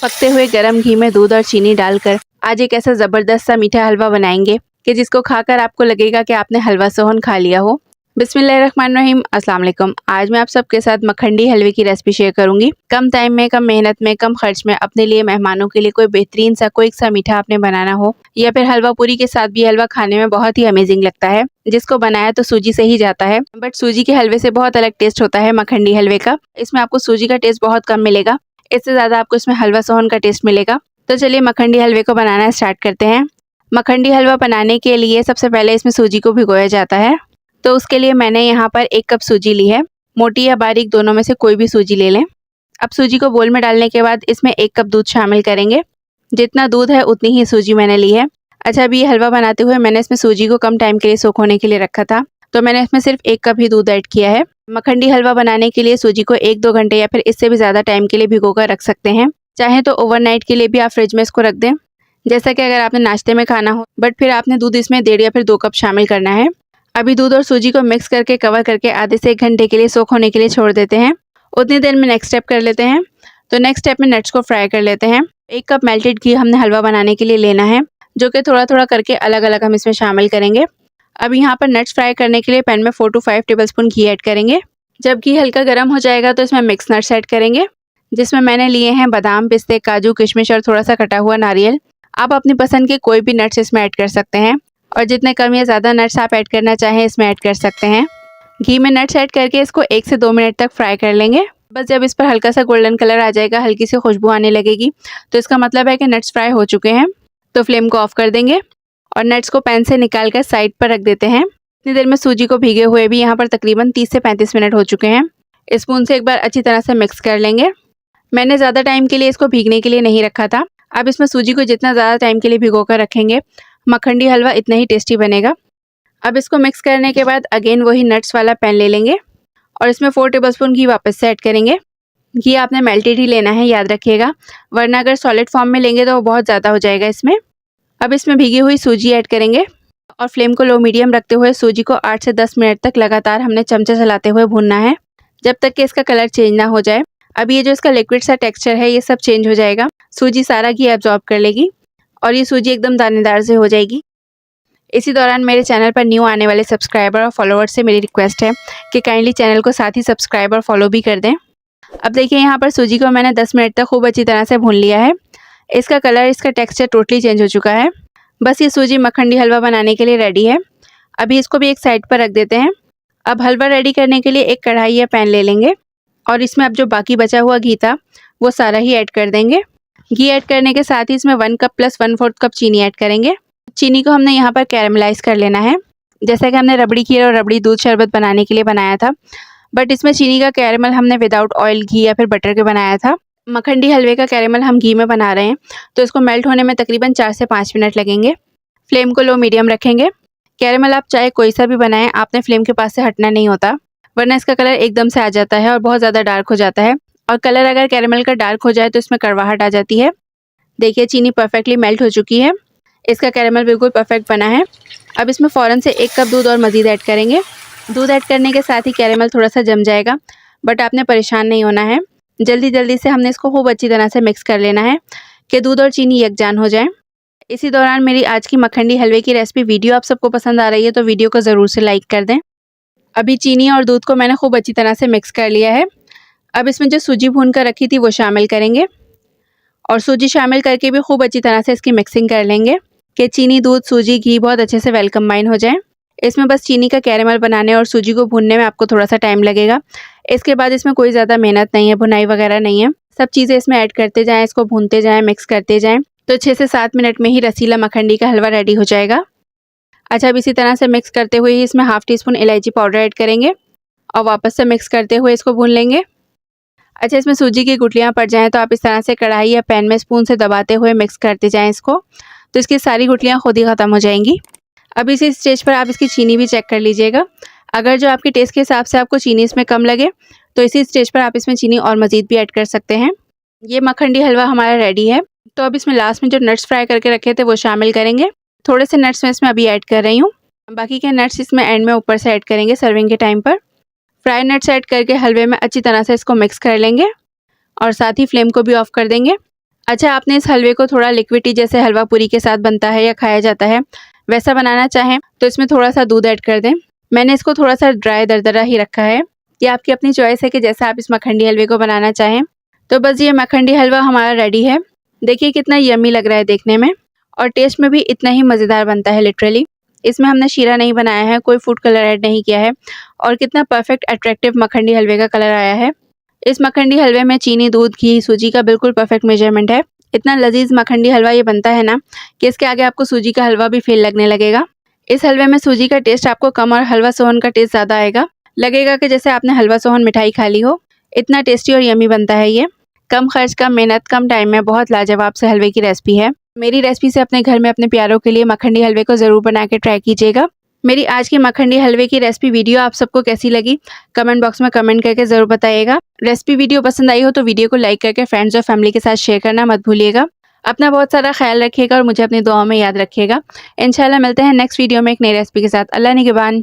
पकते हुए गरम घी में दूध और चीनी डालकर आज एक ऐसा ज़बरदस्त सा मीठा हलवा बनाएंगे कि जिसको खाकर आपको लगेगा कि आपने हलवा सोहन खा लिया हो। बिस्मिल्लाहिर्रहमानिर्रहीम, अस्सलाम वालेकुम। आज मैं आप सबके साथ मखंडी हलवे की रेसिपी शेयर करूंगी। कम टाइम में, कम मेहनत में, कम खर्च में अपने लिए, मेहमानों के लिए कोई बेहतरीन सा कोई सा मीठा आपने बनाना हो या फिर हलवा पूरी के साथ भी हलवा खाने में बहुत ही अमेजिंग लगता है। जिसको बनाया तो सूजी से ही जाता है, बट सूजी के हलवे से बहुत अलग टेस्ट होता है मखंडी हलवे का। इसमें आपको सूजी का टेस्ट बहुत कम मिलेगा, इससे ज़्यादा आपको इसमें हलवा सोहन का टेस्ट मिलेगा। तो चलिए मखंडी हलवे को बनाना स्टार्ट करते हैं। मखंडी हलवा बनाने के लिए सबसे पहले इसमें सूजी को भिगोया जाता है। तो उसके लिए मैंने यहाँ पर 1 कप सूजी ली है। मोटी या बारीक दोनों में से कोई भी सूजी ले लें। अब सूजी को बोल में डालने के बाद इसमें 1 कप दूध शामिल करेंगे। जितना दूध है उतनी ही सूजी मैंने ली है। अच्छा, अभी ये हलवा बनाते हुए मैंने इसमें सूजी को कम टाइम के लिए सोख होने के लिए रखा था, तो मैंने इसमें सिर्फ 1 कप ही दूध ऐड किया है। मखंडी हलवा बनाने के लिए सूजी को 1-2 घंटे या फिर इससे भी ज़्यादा टाइम के लिए भिगो कर रख सकते हैं। चाहे तो ओवरनाइट के लिए भी आप फ्रिज में इसको रख दें, जैसा कि अगर आपने नाश्ते में खाना हो, बट फिर आपने दूध इसमें 1.5 या फिर 2 कप शामिल करना है। अभी दूध और सूजी को मिक्स करके कवर करके आधे से 1 घंटे के लिए सोख होने के लिए छोड़ देते हैं। उतनी देर में नेक्स्ट स्टेप कर लेते हैं। तो नेक्स्ट स्टेप में नट्स को फ्राई कर लेते हैं। 1 कप मेल्टेड घी हमने हलवा बनाने के लिए लेना है, जो कि थोड़ा थोड़ा करके अलग अलग हम इसमें शामिल करेंगे। अब यहाँ पर नट्स फ्राई करने के लिए पैन में 4 to 5 टेबलस्पून घी ऐड करेंगे। जब घी हल्का गर्म हो जाएगा तो इसमें मिक्स नट्स ऐड करेंगे, जिसमें मैंने लिए हैं बादाम, पिस्ते, काजू, किशमिश और थोड़ा सा कटा हुआ नारियल। आप अपनी पसंद के कोई भी नट्स इसमें ऐड कर सकते हैं, और जितने कम या ज़्यादा नट्स आप ऐड करना चाहें इसमें ऐड कर सकते हैं। घी में नट्स ऐड करके इसको 1 से 2 मिनट तक फ्राई कर लेंगे। बस जब इस पर हल्का सा गोल्डन कलर आ जाएगा, हल्की सी खुशबू आने लगेगी, तो इसका मतलब है कि नट्स फ्राई हो चुके हैं। तो फ्लेम को ऑफ कर देंगे और नट्स को पैन से निकाल कर साइड पर रख देते हैं। इतनी देर में सूजी को भीगे हुए भी यहाँ पर तकरीबन 30 से 35 मिनट हो चुके हैं। स्पून से एक बार अच्छी तरह से मिक्स कर लेंगे। मैंने ज़्यादा टाइम के लिए इसको भीगने के लिए नहीं रखा था। अब इसमें सूजी को जितना ज़्यादा टाइम के लिए भिगो कर रखेंगे, मखंडी हलवा इतना ही टेस्टी बनेगा। अब इसको मिक्स करने के बाद अगेन वही नट्स वाला पैन ले लेंगे और इसमें 4 टेबलस्पून घी वापस से ऐड करेंगे। घी आपने मेल्टेड ही लेना है, याद रखिएगा, वरना अगर सॉलिड फॉर्म में लेंगे तो वो बहुत ज़्यादा हो जाएगा इसमें। अब इसमें भीगी हुई सूजी ऐड करेंगे और फ्लेम को लो मीडियम रखते हुए सूजी को 8 से 10 मिनट तक लगातार हमने चमचे चलाते हुए भूनना है, जब तक कि इसका कलर चेंज ना हो जाए। अब ये जो इसका लिक्विड सा टेक्सचर है ये सब चेंज हो जाएगा। सूजी सारा घी एब्जॉर्ब कर लेगी और ये सूजी एकदम दानेदार से हो जाएगी। इसी दौरान मेरे चैनल पर न्यू आने वाले सब्सक्राइबर और फॉलोअर्स से मेरी रिक्वेस्ट है कि काइंडली चैनल को साथ ही सब्सक्राइब और फॉलो भी कर दें। अब देखिए यहाँ पर सूजी को मैंने 10 मिनट तक खूब अच्छी तरह से भून लिया है। इसका कलर, इसका टेक्सचर टोटली चेंज हो चुका है। बस ये सूजी मखंडी हलवा बनाने के लिए रेडी है। अभी इसको भी एक साइड पर रख देते हैं। अब हलवा रेडी करने के लिए एक कढ़ाई या पैन ले लेंगे और इसमें अब जो बाकी बचा हुआ घी था वो सारा ही ऐड कर देंगे। घी ऐड करने के साथ ही इसमें 1 कप प्लस 1/4 कप चीनी ऐड करेंगे। चीनी को हमने यहाँ पर कैरेमलाइज कर लेना है, जैसा कि हमने रबड़ी खीर और रबड़ी दूध शरबत बनाने के लिए बनाया था, बट इसमें चीनी का कैरेमल हमने विदाउट ऑयल, घी या फिर बटर के बनाया था। मखंडी हलवे का कैरेमल हम घी में बना रहे हैं, तो इसको मेल्ट होने में तकरीबन 4 से 5 मिनट लगेंगे। फ्लेम को लो मीडियम रखेंगे। कैरेमल आप चाहे कोई सा भी बनाएं, आपने फ्लेम के पास से हटना नहीं होता, वरना इसका कलर एकदम से आ जाता है और बहुत ज़्यादा डार्क हो जाता है। और कलर अगर कैरेमल का डार्क हो जाए तो इसमें कड़वाहट आ जाती है। देखिए चीनी परफेक्टली मेल्ट हो चुकी है, इसका कैरेमल बिल्कुल परफेक्ट बना है। अब इसमें फ़ौरन से 1 कप दूध और मज़ीद ऐड करेंगे। दूध ऐड करने के साथ ही कैरेमल थोड़ा सा जम जाएगा, बट आपने परेशान नहीं होना है। जल्दी जल्दी से हमने इसको खूब अच्छी तरह से मिक्स कर लेना है कि दूध और चीनी यकजान हो जाए। इसी दौरान मेरी आज की मखंडी हलवे की रेसिपी वीडियो आप सबको पसंद आ रही है तो वीडियो को ज़रूर से लाइक कर दें। अभी चीनी और दूध को मैंने खूब अच्छी तरह से मिक्स कर लिया है। अब इसमें जो सूजी भून कर रखी थी वो शामिल करेंगे और सूजी शामिल करके भी खूब अच्छी तरह से इसकी मिक्सिंग कर लेंगे कि चीनी, दूध, सूजी, घी बहुत अच्छे से वेल कंबाइन हो जाए। इसमें बस चीनी का कैरेमल बनाने और सूजी को भूनने में आपको थोड़ा सा टाइम लगेगा। इसके बाद इसमें कोई ज़्यादा मेहनत नहीं है, भुनाई वगैरह नहीं है। सब चीज़ें इसमें ऐड करते जाएँ, इसको भूनते जाएँ, मिक्स करते जाएँ, तो 6 से 7 मिनट में ही रसीला मखंडी का हलवा रेडी हो जाएगा। अच्छा, अब इसी तरह से मिक्स करते हुए ही इसमें 1/2 टीस्पून इलायची पाउडर ऐड करेंगे और वापस से मिक्स करते हुए इसको भून लेंगे। अच्छा, इसमें सूजी की गुठलियाँ पड़ जाएँ तो आप इस तरह से कढ़ाई या पैन में स्पून से दबाते हुए मिक्स करते जाएँ इसको, तो इसकी सारी गुठलियाँ खुद ही ख़त्म हो जाएंगी। अब इसी स्टेज पर आप इसकी चीनी भी चेक कर लीजिएगा। अगर जो आपके टेस्ट के हिसाब से आपको चीनी इसमें कम लगे तो इसी स्टेज पर आप इसमें चीनी और मज़ीद भी ऐड कर सकते हैं। ये मखंडी हलवा हमारा रेडी है। तो अब इसमें लास्ट में जो नट्स फ्राई करके रखे थे वो शामिल करेंगे। थोड़े से नट्स मैं इसमें अभी ऐड कर रही हूँ, बाकी के नट्स इसमें एंड में ऊपर से ऐड करेंगे सर्विंग के टाइम पर। फ्राई नट्स ऐड करके हलवे में अच्छी तरह से इसको मिक्स कर लेंगे और साथ ही फ्लेम को भी ऑफ कर देंगे। अच्छा, आपने इस हलवे को थोड़ा लिक्विडी जैसे हलवा पूरी के साथ बनता है या खाया जाता है वैसा बनाना चाहें तो इसमें थोड़ा सा दूध ऐड कर दें। मैंने इसको थोड़ा सा ड्राई दरदरा ही रखा है। ये आपकी अपनी चॉइस है कि जैसा आप इस मखंडी हलवे को बनाना चाहें। तो बस ये मखंडी हलवा हमारा रेडी है। देखिए कितना यम्मी लग रहा है देखने में और टेस्ट में भी इतना ही मज़ेदार बनता है लिटरली। इसमें हमने शीरा नहीं बनाया है, कोई फूड कलर ऐड नहीं किया है और कितना परफेक्ट अट्रैक्टिव मखंडी हलवे का कलर आया है। इस मखंडी हलवे में चीनी, दूध, घी, सूजी का बिल्कुल परफेक्ट मेजरमेंट है। इतना लजीज मखंडी हलवा ये बनता है ना कि इसके आगे आपको सूजी का हलवा भी फेल लगने लगेगा। इस हलवे में सूजी का टेस्ट आपको कम और हलवा सोहन का टेस्ट ज़्यादा आएगा। लगेगा कि जैसे आपने हलवा सोहन मिठाई खा ली हो। इतना टेस्टी और यमी बनता है ये। कम खर्च, कम मेहनत, कम टाइम में बहुत लाजवाब से हलवे की रेसिपी है। मेरी रेसिपी से अपने घर में अपने प्यारों के लिए मखंडी हलवे को ज़रूर बना के ट्राई कीजिएगा। मेरी आज की मखंडी हलवे की रेसिपी वीडियो आप सबको कैसी लगी कमेंट बॉक्स में कमेंट करके ज़रूर बताइएगा। रेसिपी वीडियो पसंद आई हो तो वीडियो को लाइक करके फ्रेंड्स और फैमिली के साथ शेयर करना मत भूलिएगा। अपना बहुत सारा ख्याल रखिएगा और मुझे अपनी दुआओं में याद रखिएगा। इंशाल्लाह मिलते हैं नेक्स्ट वीडियो में एक नई रेसिपी के साथ। अल्लाह निगहबान।